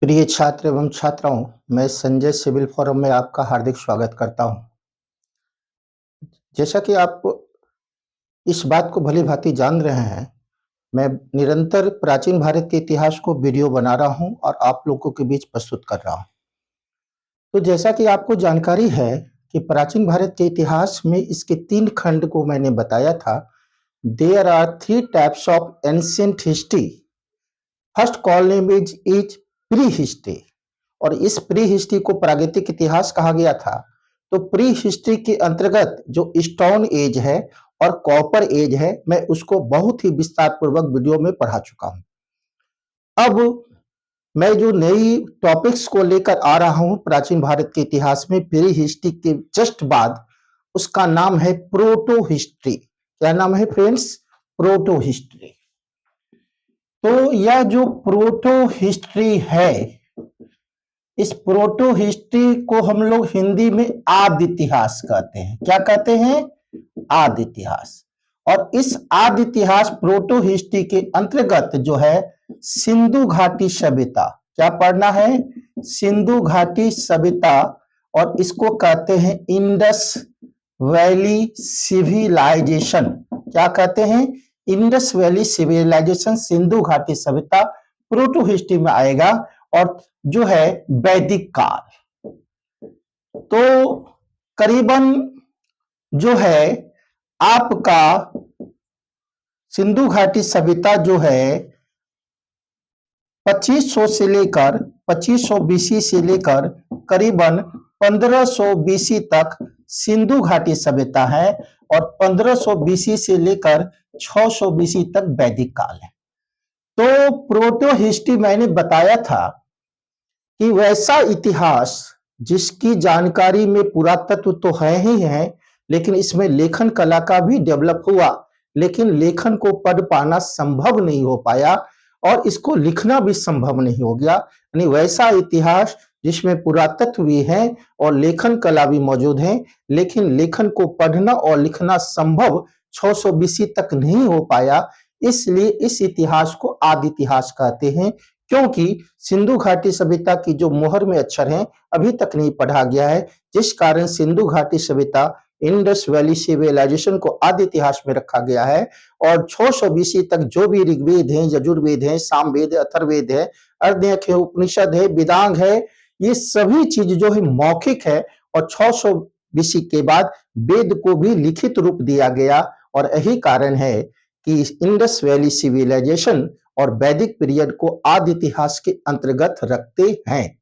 प्रिय छात्र एवं छात्राओं, मैं संजय सिविल फोरम में आपका हार्दिक स्वागत करता हूं। जैसा कि आप इस बात को भली-भांति जान रहे हैं, मैं निरंतर प्राचीन भारत के इतिहास को वीडियो बना रहा हूं और आप लोगों के बीच प्रस्तुत कर रहा हूं। तो जैसा कि आपको जानकारी है कि प्राचीन भारत के इतिहास में इसके 3 खंड को मैंने बताया था। There are 3 types of ancient history. First column is pre history और इस प्री हिस्ट्री को प्रागैतिक इतिहास कहा गया था। तो प्री हिस्ट्री के अंतर्गत जो स्टोन एज है और कॉपर एज है, मैं उसको बहुत ही विस्तार पूर्वक वीडियो में पढ़ा चुका हूं। अब मैं जो नई टॉपिक्स को लेकर आ रहा हूं प्राचीन भारत के इतिहास में प्री हिस्ट्री के जस्ट बाद, उसका नाम है प्रोटो हिस्ट्री। क्या नाम है फ्रेंड्स? Proto history. तो यह जो प्रोटो हिस्ट्री है, इस प्रोटो हिस्ट्री को हम लोग हिंदी में आदि इतिहास कहते हैं। क्या कहते हैं? आदि इतिहास। और इस आदि इतिहास प्रोटो हिस्ट्री के अंतर्गत जो है सिंधु घाटी सभ्यता, क्या पढ़ना है? सिंधु घाटी सभ्यता, और इसको कहते हैं इंडस वैली सिविलाइजेशन। क्या कहते हैं? इंडस वैली सिविलाइजेशन, सिंधु घाटी सभ्यता प्रोटो हिस्ट्री में आएगा। और जो है वैदिक काल, तो करीबन जो है आपका सिंधु घाटी सभ्यता जो है 2500 से लेकर 2500 बीसी से लेकर करीबन 1500 बीसी तक सिंधु घाटी सभ्यता है और 1500 बीसी से लेकर 600 बीसी तक वैदिक काल है। तो प्रोटो हिस्ट्री मैंने बताया था कि वैसा इतिहास जिसकी जानकारी में पुरातत्व तो है ही है, लेकिन इसमें लेखन कला का भी डेवलप हुआ, लेकिन लेखन को पढ़ पाना संभव नहीं हो पाया और इसको लिखना भी संभव नहीं हो गया। यानी वैसा इतिहास जिसमें पुरातत्व भी है और लेखन कला भी मौजूद है, लेकिन लेखन को पढ़ना और लिखना संभव 600 बीसी तक नहीं हो पाया। इसलिए इस इतिहास को आदि इतिहास कहते हैं, क्योंकि सिंधु घाटी सभ्यता की जो मोहर में अक्षर हैं अभी तक नहीं पढ़ा गया है, जिस कारण सिंधु घाटी सभ्यता इंडस वैली सिविलाइजेशन को आदि इतिहास में रखा गया है। और 600 बीसी तक जो भी ऋग्वेद है, यजुर्वेद है, सामवेद है, अथर्ववेद है, अर्धक है, उपनिषद है, वेदांग है, ये सभी चीज जो है मौखिक है। और 600 बीसी के बाद वेद को भी लिखित रूप दिया गया और यही कारण है कि इंडस वैली सिविलाइजेशन और वैदिक पीरियड को आदि इतिहास के अंतर्गत रखते हैं।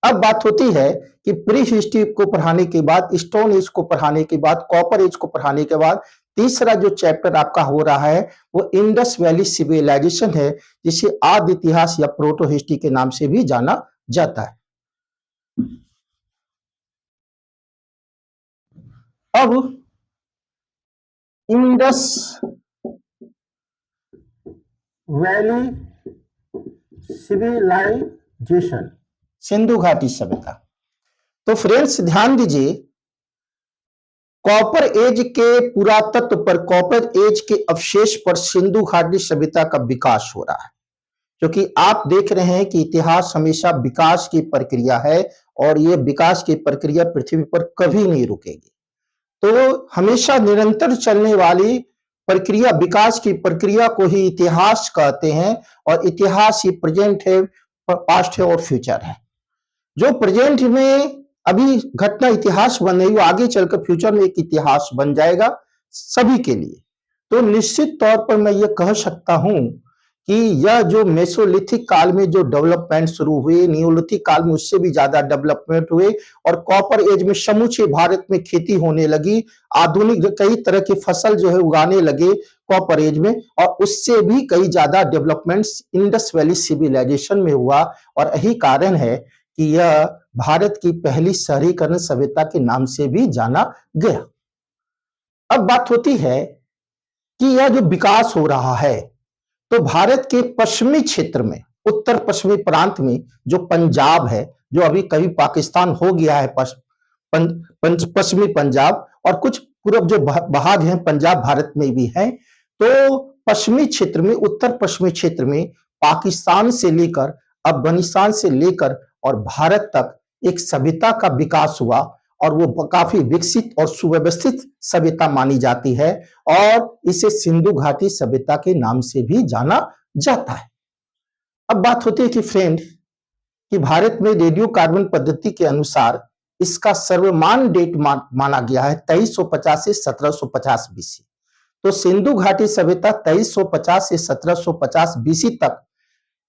अब बात होती है कि प्री हिस्ट्री को पढ़ाने के बाद, स्टोन एज को पढ़ाने के बाद, कॉपर एज को पढ़ाने के बाद तीसरा जो चैप्टर आपका हो रहा है वो इंडस वैली सिविलाइजेशन है, जिसे आदि इतिहास या प्रोटो हिस्ट्री के नाम से भी जाना जाता है। अब इंडस वैली सिविलाइजेशन, सिंधु घाटी सभ्यता। तो फ्रेंड्स ध्यान दीजिए, कॉपर एज के पुरातत्व पर, कॉपर एज के अवशेष पर सिंधु घाटी सभ्यता का विकास हो रहा है, क्योंकि आप देख रहे हैं कि इतिहास हमेशा विकास की प्रक्रिया है और ये विकास की प्रक्रिया पृथ्वी पर कभी नहीं रुकेगी। तो हमेशा निरंतर चलने वाली प्रक्रिया, विकास की प्रक्रिया को ही इतिहास कहते हैं। और इतिहास ही प्रेजेंट है, पास्ट है और फ्यूचर है। जो प्रेजेंट में अभी घटना इतिहास बन रही है, आगे चलकर फ्यूचर में एक इतिहास बन जाएगा सभी के लिए। तो निश्चित तौर पर मैं ये कह सकता हूं कि यह जो मेसोलिथिक काल में जो डेवलपमेंट शुरू हुए, नियोलिथिक काल में उससे भी ज्यादा डेवलपमेंट हुए और कॉपर एज में समूचे भारत में खेती होने लगी, आधुनिक कई तरह की फसल जो है उगाने लगे कॉपर एज में, और उससे भी कई ज्यादा डेवलपमेंट्स इंडस वैली सिविलाइजेशन में हुआ। और यही कारण है कि यह भारत की पहली शहरीकरण सभ्यता के नाम से भी जाना गया। अब बात होती है कि यह जो विकास हो रहा है, तो भारत के पश्चिमी क्षेत्र में, उत्तर पश्चिमी प्रांत में जो पंजाब है, जो अभी कभी पाकिस्तान हो गया है, पश्चिमी पंजाब, और कुछ पूर्व जो भाग हैं पंजाब भारत में भी है। तो पश्चिमी क्षेत्र में, उत्तर पश्चिमी क्षेत्र में पाकिस्तान से लेकर अफगानिस्तान से लेकर और भारत तक एक सभ्यता का विकास हुआ और वो काफी विकसित और सुव्यवस्थित सभ्यता मानी जाती है और इसे सिंधु घाटी सभ्यता के नाम से भी जाना जाता है। अब बात होती है कि फ्रेंड, कि भारत में रेडियो कार्बन पद्धति के अनुसार इसका सर्वमान्य डेट माना गया है 2350 से 1750 बीसी। तो सिंधु घाटी सभ्यता 2350 से 1750 बीसी तक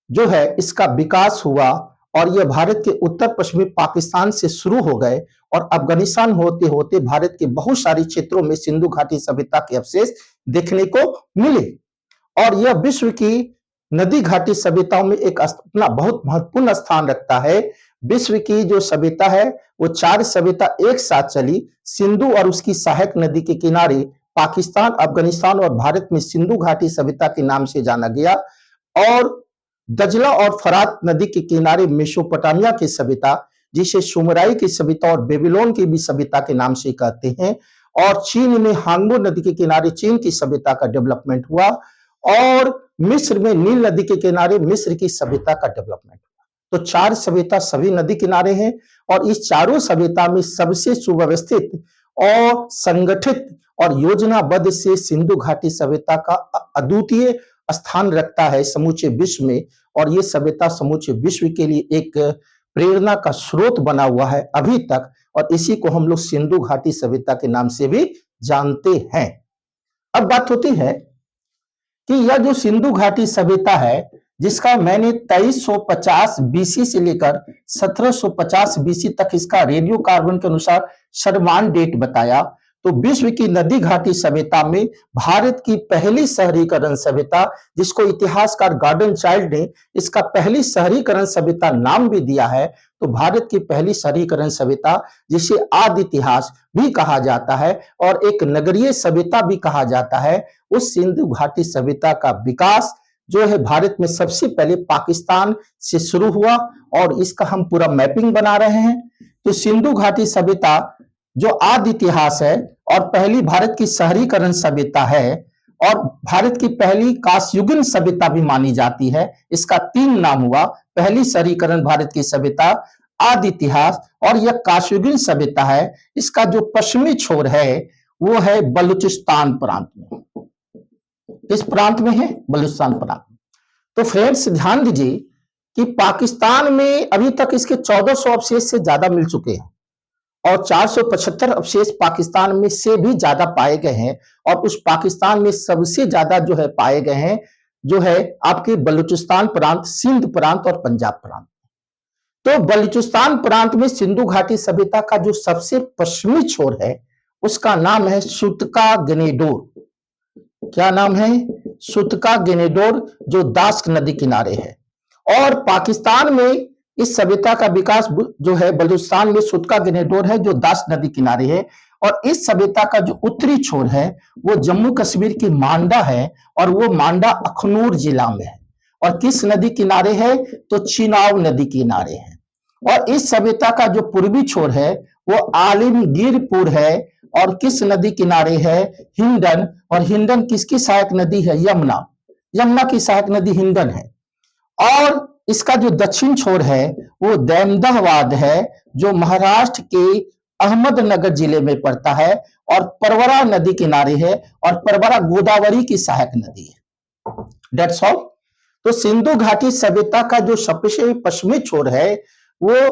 जो है इसका विकास हुआ और यह भारत के उत्तर पश्चिमी पाकिस्तान से शुरू हो गए और अफगानिस्तान होते होते भारत के बहुत सारे क्षेत्रों में सिंधु घाटी सभ्यता के अवशेष देखने को मिले और यह विश्व की नदी घाटी सभ्यताओं में एक अपना बहुत महत्वपूर्ण स्थान रखता है। विश्व की जो सभ्यता है वो 4 सभ्यता एक साथ चली। सिंधु और उसकी सहायक नदी के किनारे पाकिस्तान, अफगानिस्तान और भारत में सिंधु घाटी सभ्यता के नाम से जाना गया और दजला और फरात नदी के किनारे मेसोपोटामिया की सभ्यता, जिसे सुमराई की सभ्यता और बेबीलोन की भी सभ्यता के नाम से कहते हैं, और चीन में हांगबो नदी के किनारे चीन की सभ्यता का डेवलपमेंट हुआ और मिस्र में नील नदी के किनारे मिस्र की सभ्यता का डेवलपमेंट हुआ। तो 4 सभ्यता सभी नदी किनारे हैं और इस चारों सभ्यता में सबसे सुव्यवस्थित और संगठित और योजनाबद्ध से सिंधु घाटी सभ्यता का अद्वितीय स्थान रखता है समूचे विश्व में और ये सभ्यता समूचे विश्व के लिए एक प्रेरणा का स्रोत बना हुआ है अभी तक और इसी को हम लोग सिंधु घाटी सभ्यता के नाम से भी जानते हैं। अब बात होती है कि यह जो सिंधु घाटी सभ्यता है जिसका मैंने 2350 बीसी से लेकर 1750 बीसी तक इसका रेडियो कार्बन के अनुसार सर्वमान्य डेट बताया, तो विश्व की नदी घाटी सभ्यता में भारत की पहली शहरीकरण सभ्यता, जिसको इतिहासकार गॉर्डन चाइल्ड ने इसका पहली शहरीकरण सभ्यता नाम भी दिया है, तो भारत की पहली शहरीकरण सभ्यता जिसे आदि इतिहास भी कहा जाता है और एक नगरीय सभ्यता भी कहा जाता है, उस सिंधु घाटी सभ्यता का विकास जो है भारत में सबसे पहले पाकिस्तान से शुरू हुआ और इसका हम पूरा मैपिंग बना रहे हैं। तो सिंधु घाटी सभ्यता जो आदि इतिहास है और पहली भारत की शहरीकरण सभ्यता है और भारत की पहली कांस्ययुगीन सभ्यता भी मानी जाती है। इसका 3 नाम हुआ, पहली शहरीकरण भारत की सभ्यता, आदि इतिहास और यह कांस्ययुगीन सभ्यता है। इसका जो पश्चिमी छोर है वो है बलूचिस्तान प्रांत में। किस प्रांत में है? बलूचिस्तान प्रांत में। तो फ्रेंड्स ध्यान दीजिए कि पाकिस्तान में अभी तक इसके 1400 अवशेष से ज्यादा मिल चुके हैं और 475 अवशेष पाकिस्तान में से भी ज्यादा पाए गए हैं और उस पाकिस्तान में सबसे ज्यादा जो है पाए गए हैं जो है आपके बलूचिस्तान प्रांत, सिंध प्रांत और पंजाब प्रांत। तो बलूचिस्तान प्रांत में सिंधु घाटी सभ्यता का जो सबसे पश्चिमी छोर है उसका नाम है सुतका गनेडोर। क्या नाम है? सुतका गनेडोर, जो दास्क नदी किनारे है। और पाकिस्तान में इस सभ्यता का विकास जो है बलूचिस्तान में सुतका गनेडोर है जो दास्क नदी किनारे है और इस सभ्यता का जो उत्तरी छोर है वो जम्मू कश्मीर की मांडा है और वो मांडा अखनूर जिला में है। और किस नदी किनारे है? तो चिनाब नदी किनारे है। और इस सभ्यता का जो पूर्वी छोर है वो आलमगीरपुर है और किस नदी किनारे है? हिंडन। और हिंडन किसकी सहायक नदी है? यमुना। यमुना की सहायक नदी हिंडन है। और इसका जो दक्षिण छोर है वो दैमदाहवाद है जो महाराष्ट्र के अहमदनगर जिले में पड़ता है और परवरा नदी किनारे है और परवरा गोदावरी की सहायक नदी है। That's all. तो सिंधु घाटी सभ्यता का जो सबसे पश्चिमी छोर है वो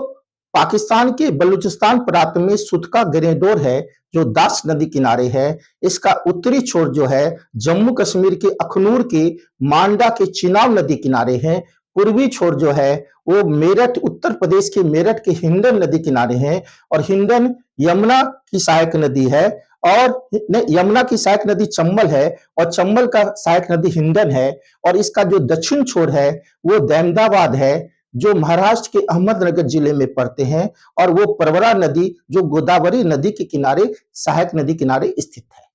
पाकिस्तान के बलूचिस्तान प्रांत में सुतका गनेडोर है जो दास नदी किनारे है। इसका उत्तरी छोर जो है जम्मू कश्मीर के अखनूर के मांडा के चिनाब नदी किनारे है। पूर्वी छोर जो है वो मेरठ, उत्तर प्रदेश के मेरठ के हिंडन नदी किनारे है और हिंडन यमुना की सहायक नदी है और यमुना की सहायक नदी चंबल है और चंबल का सहायक नदी हिंडन है। और इसका जो दक्षिण छोर है वो दैमदाबाद है जो महाराष्ट्र के अहमदनगर जिले में पड़ते हैं और वो परवरा नदी जो गोदावरी नदी के किनारे सहायक नदी किनारे स्थित है।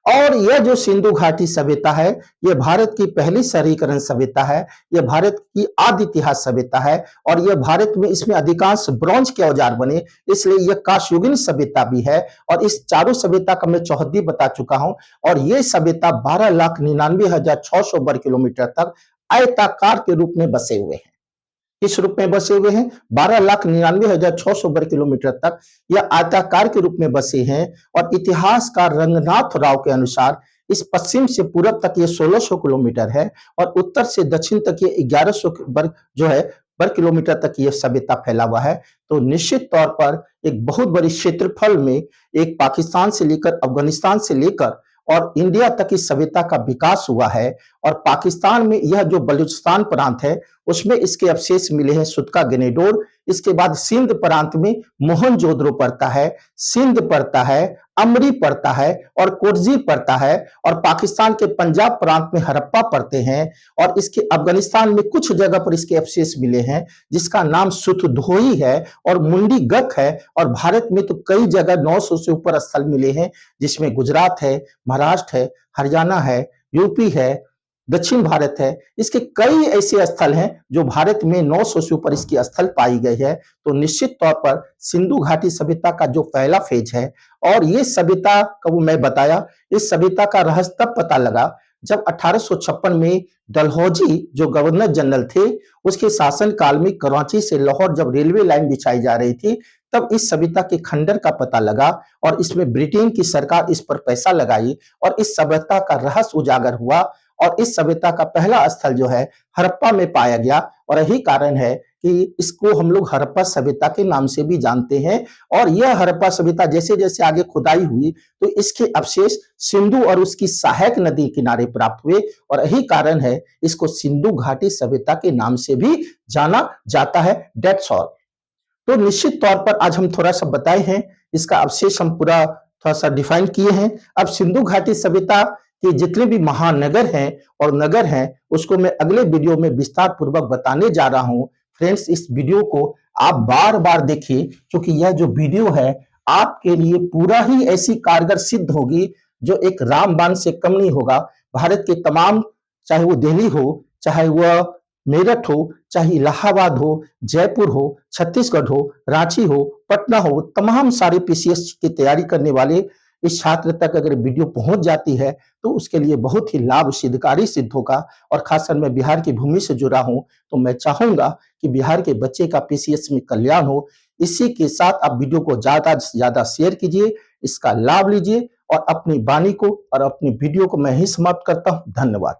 और यह जो सिंधु घाटी सभ्यता है यह भारत की पहली शहरीकरण सभ्यता है, यह भारत की आदि इतिहास सभ्यता है और यह भारत में इसमें अधिकांश ब्रॉन्ज के औजार बने, इसलिए यह कांस्ययुगीन सभ्यता भी है। और इस चारों सभ्यता का मैं चौहद्दी बता चुका हूं और यह सभ्यता 12,99,600 वर्ग किलोमीटर तक आयताकार के रूप में बसे हुए हैं। किस रूप में बसे हुए हैं? 12,99,600 वर्ग किलोमीटर तक यह आयताकार के रूप में बसे हैं और इतिहासकार रंगनाथ राव के अनुसार इस पश्चिम से पूरब तक ये 1600 किलोमीटर है और उत्तर से दक्षिण तक ये 1100 वर्ग जो है वर्ग किलोमीटर तक ये सभ्यता फैला हुआ है। तो निश्चित तौर पर एक बहुत बड़ी क्षेत्रफल में एक पाकिस्तान से लेकर अफगानिस्तान से लेकर और इंडिया तक इस सभ्यता का विकास हुआ है और पाकिस्तान में यह जो बलूचिस्तान प्रांत है उसमें इसके अवशेष मिले हैं सुतका गनेडोर। इसके बाद सिंध प्रांत में मोहनजोदड़ो पड़ता है, सिंध पड़ता है, अमरी पड़ता है और कोटजी पड़ता है और पाकिस्तान के पंजाब प्रांत में हड़प्पा पड़ते हैं और इसके अफगानिस्तान में कुछ जगह पर इसके अवशेष मिले हैं जिसका नाम सुतधोई है और मुंडी गक है और भारत में तो कई जगह 900 से ऊपर स्थल मिले हैं जिसमें गुजरात है, महाराष्ट्र है, हरियाणा है, यूपी है, दक्षिण भारत है। इसके कई ऐसे स्थल हैं जो भारत में 900 से ऊपर इसकी स्थल पाई गई है। तो निश्चित तौर पर सिंधु घाटी सभ्यता का जो पहला फेज है और ये सभ्यता का वो मैं बताया, इस सभ्यता का रहस्य तब पता लगा जब 1856 में डलहौजी जो गवर्नर जनरल थे उसके शासन काल में कराची से लाहौर जब रेलवे लाइन बिछाई जा रही थी तब इस सभ्यता के खंडर का पता लगा और इसमें ब्रिटेन की सरकार इस पर पैसा लगाई और इस सभ्यता का रहस्य उजागर हुआ और इस सभ्यता का पहला स्थल जो है हड़प्पा में पाया गया और यही कारण है कि इसको हम लोग हड़प्पा सभ्यता के नाम से भी जानते हैं। और यह हड़प्पा सभ्यता जैसे जैसे आगे खुदाई हुई तो इसके अवशेष सिंधु और उसकी सहायक नदी किनारे प्राप्त हुए और यही कारण है इसको सिंधु घाटी सभ्यता के नाम से भी जाना जाता है। That's all. तो निश्चित तौर पर आज हम थोड़ा सा बताए हैं, इसका अवशेष हम पूरा थोड़ा सा डिफाइन किए हैं। अब सिंधु घाटी सभ्यता के जितने भी महानगर हैं और नगर हैं उसको मैं अगले वीडियो में विस्तार पूर्वक बताने जा रहा हूं। फ्रेंड्स, इस वीडियो को आप बार बार देखिए क्योंकि यह जो वीडियो है आपके लिए पूरा ही ऐसी कारगर सिद्ध होगी जो एक रामबाण से कम नहीं होगा। भारत के तमाम, चाहे वो दिल्ली हो, चाहे वह मेरठ हो, चाहे इलाहाबाद हो, जयपुर हो, छत्तीसगढ़ हो, रांची हो, पटना हो, तमाम सारे पीसीएस की तैयारी करने वाले इस छात्र तक अगर वीडियो पहुंच जाती है तो उसके लिए बहुत ही लाभ सिद्धकारी सिद्ध होगा। और खासकर मैं बिहार की भूमि से जुड़ा हूं तो मैं चाहूंगा कि बिहार के बच्चे का पीसीएस में कल्याण हो। इसी के साथ आप वीडियो को ज्यादा से ज्यादा शेयर कीजिए, इसका लाभ लीजिए और अपनी वाणी को और अपनी वीडियो को मैं ही समाप्त करता हूं। धन्यवाद।